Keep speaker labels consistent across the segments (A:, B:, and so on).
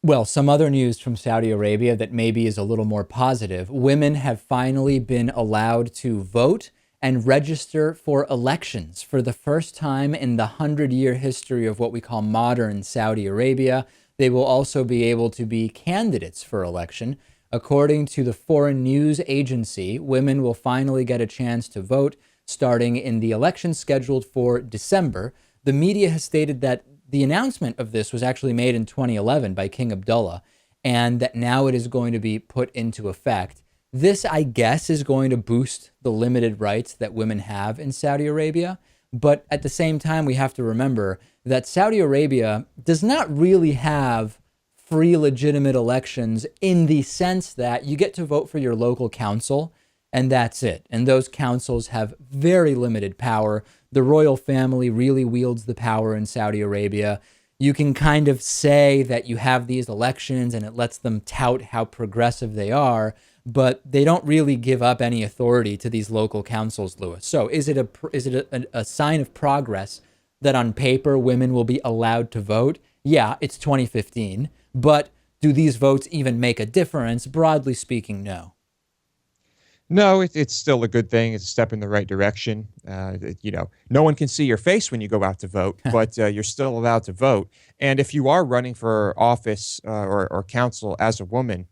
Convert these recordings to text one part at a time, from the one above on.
A: Well, some other news from Saudi Arabia that maybe is a little more positive. Women have finally been allowed to vote and register for elections for the first time in the 100-year history of what we call modern Saudi Arabia. They will also be able to be candidates for election. According to the Foreign News Agency, women will finally get a chance to vote starting in the election scheduled for December. The media has stated that the announcement of this was actually made in 2011 by King Abdullah, and that now it is going to be put into effect. This, I guess, is going to boost the limited rights that women have in Saudi Arabia. But at the same time, we have to remember that Saudi Arabia does not really have free, legitimate elections in the sense that you get to vote for your local council, and that's it. And those councils have very limited power. The royal family really wields the power in Saudi Arabia. You can kind of say that you have these elections and it lets them tout how progressive they are, but they don't really give up any authority to these local councils, Lewis. So is it a sign of progress that on paper women will be allowed to vote? Yeah, it's 2015, but do these votes even make a difference? Broadly speaking, no.
B: No, it's still a good thing. It's a step in the right direction. No one can see your face when you go out to vote, but you're still allowed to vote. And if you are running for office or council as a woman,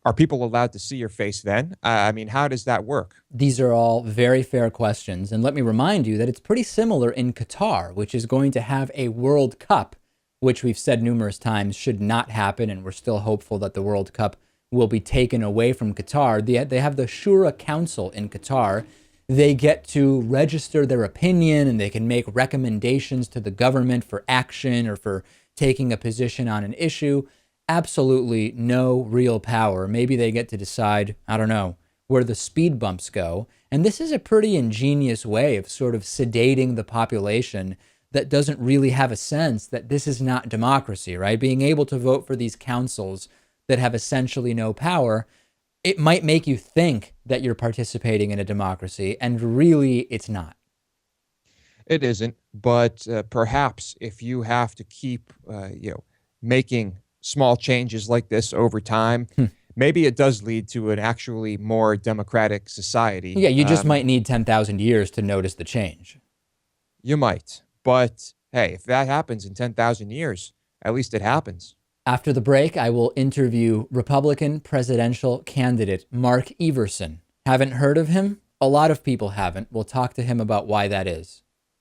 B: are people allowed to see your face then? I mean, how does that work?
A: These are all very fair questions. And let me remind you that it's pretty similar in Qatar, which is going to have a World Cup, which we've said numerous times should not happen. And we're still hopeful that the World Cup will be taken away from Qatar. They have the Shura Council in Qatar. They get to register their opinion and they can make recommendations to the government for action or for taking a position on an issue. Absolutely no real power. Maybe they get to decide, I don't know, where the speed bumps go. And this is a pretty ingenious way of sort of sedating the population that doesn't really have a sense that this is not democracy, right? Being able to vote for these councils that have essentially no power, it might make you think that you're participating in a democracy, and really it's not.
B: It isn't, but perhaps if you have to keep, making small changes like this over time, maybe it does lead to an actually more democratic society.
A: Yeah, you just might need 10,000 years to notice the change.
B: You might, but hey, if that happens in 10,000 years, at least it happens.
A: After the break, I will interview Republican presidential candidate Mark Everson. Haven't heard of him? A lot of people haven't. We'll talk to him about why that is.